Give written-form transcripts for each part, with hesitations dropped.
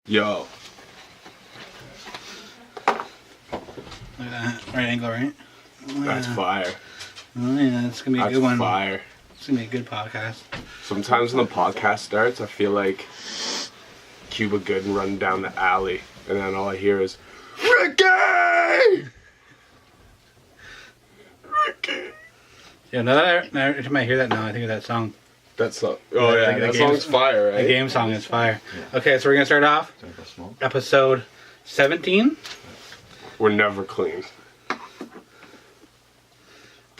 Yo. Look at that. Right angle, right? Oh, That's yeah. fire. Oh, yeah, it's going to be a good one. That's fire. It's going to be a good podcast. Sometimes when the podcast starts, I feel like Cuba Gooding running down the alley, and then all I hear is, Ricky! Ricky! Yeah, now every time I hear that now, I think of that song. That song. Oh, yeah, that song's fire, right? The game song is fire. Yeah. Okay, so we're going to start off episode 17. We're never clean.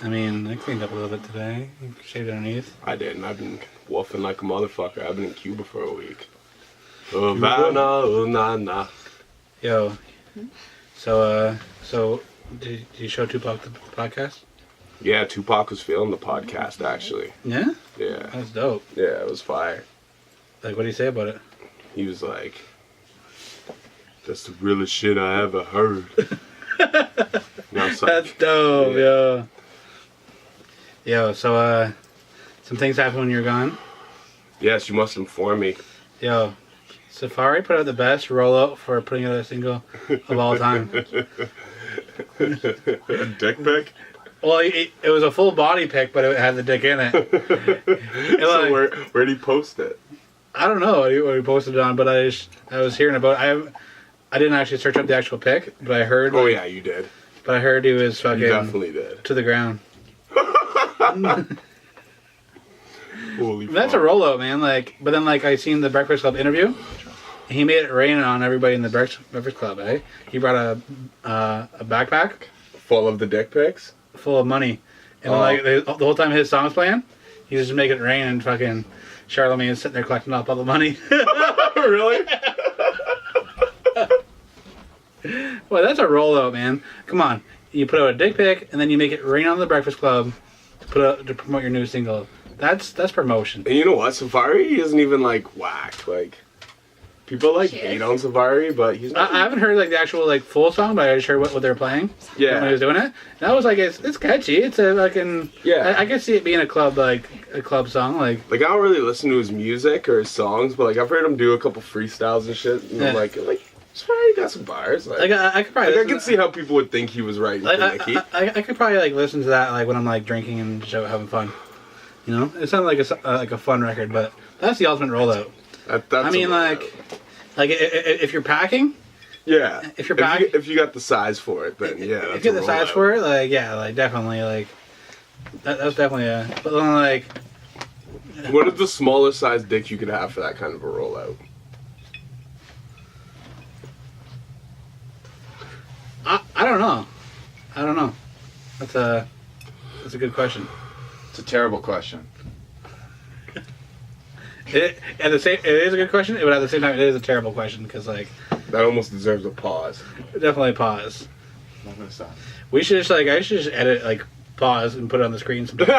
I mean, I cleaned up a little bit today. Shaved underneath. I didn't. I've been woofing like a motherfucker. I've been in Cuba for a week. Havana, oh, na, na. Yo. So did you show Tupac the podcast? Yeah, Tupac was feeling the podcast, actually. Yeah? Yeah. That's dope. Yeah, it was fire. Like, what do you say about it? He was like, that's the realest shit I ever heard. Like, that's dope, yeah. yo. Yo, so, some things happened when you were gone. Yes, you must inform me. Yo, Safari put out the best rollout for putting out a single of all time. A dick pic? Well, it was a full body pic, but it had the dick in it. So where'd he post it? I don't know what he posted it on, but I was hearing about it. I didn't actually search up the actual pic, but I heard... Oh, yeah, you did. But I heard he was fucking... You definitely did. To the ground. Holy That's fuck. a rollout, man. Like, but then, like, I seen the Breakfast Club interview. He made it rain on everybody in the Breakfast Club, eh? He brought a backpack full of the dick pics? Full of money. And like the whole time his song's playing, he's just making it rain and fucking Charlemagne's sitting there collecting up all the money. Really? Well, that's a rollout, man. Come on. You put out a dick pic and then you make it rain on the Breakfast Club to promote your new single. That's promotion. And you know what? Safari isn't even like whack. Like, people like hate on Safari, but he's not. I haven't heard like the actual like full song, but I just heard what they were playing. Yeah. When he was doing it. And I was like, it's catchy. It's a fucking... Yeah. I could see it being a club song. Like I don't really listen to his music or his songs, but like I've heard him do a couple freestyles and shit. And I'm like Safari got some bars. Like I could probably... I can see how people would think he was writing for Nicki. I could probably like listen to that like when I'm like drinking and just having fun. You know, it sounded like a fun record, but that's the ultimate rollout. That's I mean, like if you're packing, yeah. If you're packing, if you got the size for it, then yeah. If you get the size for it, like yeah, like definitely, like that's definitely a. But then like, what is the smallest size dick you could have for that kind of a rollout? I don't know. I don't know. That's a good question. It's a terrible question. It is a good question, but at the same time, it is a terrible question because like that almost deserves a pause. Definitely pause. I'm gonna stop. I should just edit like pause and put it on the screen sometimes.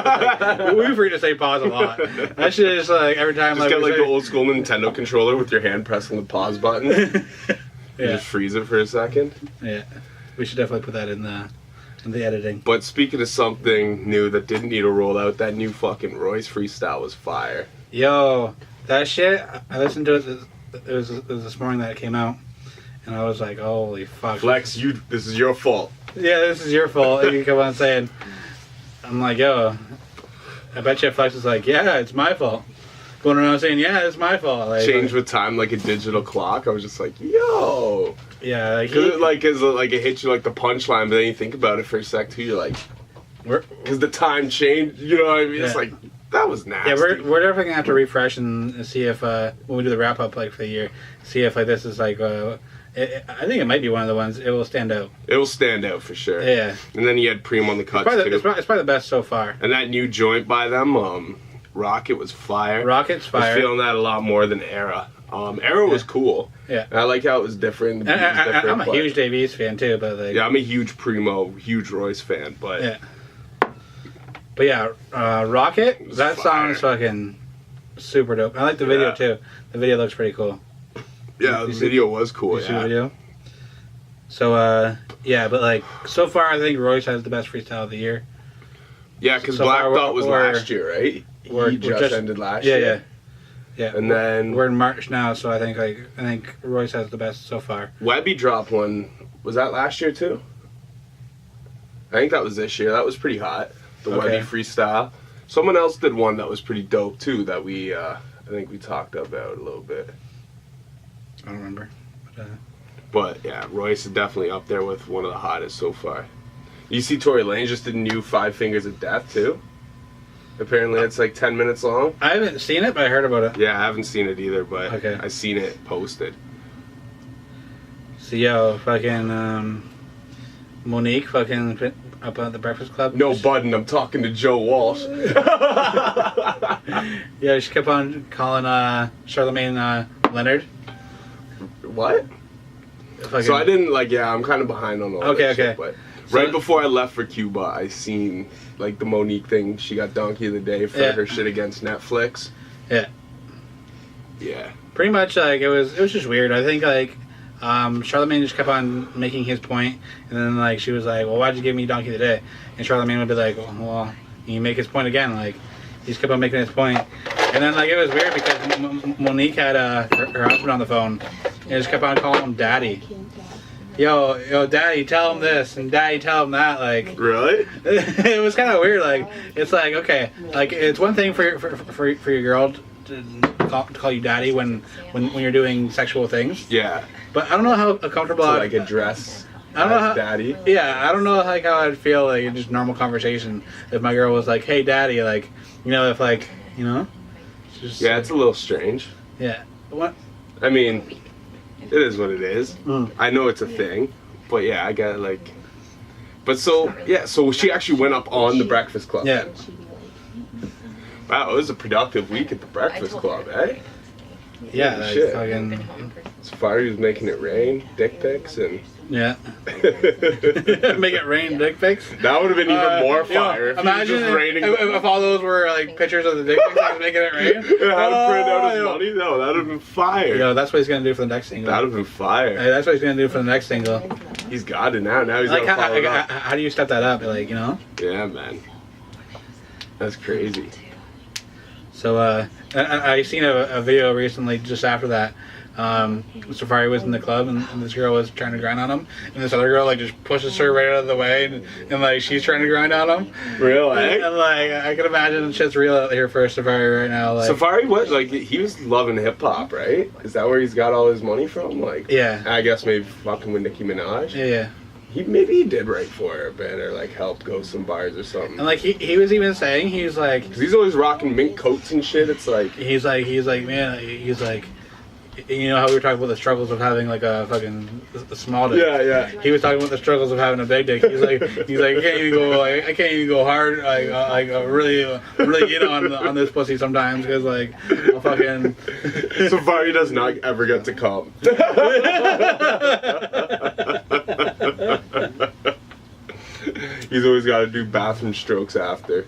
Like, we forget to say pause a lot. I should just like every time just get like the old school Nintendo controller with your hand pressing the pause button. Yeah. Just freeze it for a second. Yeah, we should definitely put that in the editing. But speaking of something new that didn't need a rollout, that new fucking Royce freestyle was fire. Yo, that shit, I listened to it. It was this morning that it came out, and I was like, holy fuck. Flex, this is your fault. Yeah, this is your fault. You come on saying, I'm like, yo, I bet you Flex was like, yeah, it's my fault. Going around saying, yeah, it's my fault. Like, change with time like a digital clock. I was just like, yo. Yeah, like it hits you like the punchline, but then you think about it for a sec too. You're like, because the time changed. You know what I mean? Yeah. It's like that was nasty. Yeah, we're definitely gonna have to refresh and see if when we do the wrap up like for the year, see if like this is like I think it might be one of the ones. It will stand out. It will stand out for sure. Yeah. And then you had Preem on the cuts too. It's probably the best so far. And that new joint by them, Rocket was fire. Rocket's fire. I was feeling that a lot more than Era. Era was cool. Yeah. And I like how it was different. The beat was different, I'm a huge Davies fan too, but like, yeah, I'm a huge Primo, huge Royce fan, but yeah. But yeah, Rocket, that song is fucking super dope. I like the video too. The video looks pretty cool. Yeah, the video was cool. You see the video? So yeah, but like so far, I think Royce has the best freestyle of the year. Yeah, because So Black far, Thought was last year, right? He just ended last year. Yeah. Yeah. And then we're in March now, so I think Royce has the best so far. Webby dropped one. Was that last year too? I think that was this year. That was pretty hot. The Okay. Webby freestyle. Someone else did one that was pretty dope too. That we, I think we talked about a little bit. I don't remember. But yeah, Royce is definitely up there with one of the hottest so far. You see, Tory Lanez just did a new 5 Fingers of Death too. Apparently, it's like 10 minutes long. I haven't seen it, but I heard about it. Yeah, I haven't seen it either, but Okay. I seen it posted. So yo, fucking Monique, fucking up at the Breakfast Club. No button. I'm talking to Joe Walsh. Yeah, she kept on calling Charlemagne Leonard. What? Fucking, So I didn't I'm kind of behind on all that Okay, shit, okay. but So- right before I left for Cuba, I seen like the Monique thing. She got Donkey of the Day for Yeah. her shit against Netflix. Yeah. Yeah. Pretty much like it was just weird. I think Charlemagne just kept on making his point, and then like she was like, "Well, why'd you give me Donkey of the Day?" And Charlemagne would be like, "Well, you make his point again." Like he just kept on making his point, and then like it was weird because Monique had her husband on the phone, and just kept on calling him Daddy. Yo, Daddy, tell him this, and Daddy, tell him that. Like Really? it was kind of weird. Like it's like okay, like it's one thing for your girl to call you daddy when you're doing sexual things. Yeah. But I don't know how comfortable To I like address I don't know how, daddy. Yeah, I don't know like how I'd feel like in just normal conversation if my girl was like, "Hey, daddy," like if like just, Yeah, it's a little strange. yeah. What? I mean, it is what it is. Mm. I know it's a thing, but yeah, I got like. But so she actually went up on the Breakfast Club. Yeah. Wow, it was a productive week at the Breakfast Club, eh? Yeah. Like, Shit. fucking, Safari was making it rain, dick pics, and yeah. Make it rain dick pics. that would have been even more fire. If Imagine he was just raining. if all those were like pictures of the dick pics that was making it rain. How to print out his yo. money? No, that would have been fire. Yo, that's what he's gonna do for the next single. That would have been fire. Hey, that's what he's gonna do for the next single. He's got it now. Now he's Like, gonna follow it up. how do you step that up? Like, Yeah, man. That's crazy. So, I seen a video recently just after that. Safari was in the club and this girl was trying to grind on him, and this other girl like just pushes her right out of the way, and like she's trying to grind on him. Real, eh? And like I can imagine shit's real out here for Safari right now. Like, Safari, what? Like, he was loving hip hop, right? Is that where he's got all his money from? Like, yeah, I guess maybe fucking with Nicki Minaj. yeah. Maybe he did write for her a bit, or like help go some bars or something. And like he was even saying he's like 'Cause he's always rocking mink coats and shit. It's like, he's like man, he's like. You know how we were talking about the struggles of having like a fucking a small dick. yeah. He was talking about the struggles of having a big dick. He's like I can't even go hard really get on this pussy sometimes because like I'll fucking Safari does not ever get to come. He's always got to do bathroom strokes after.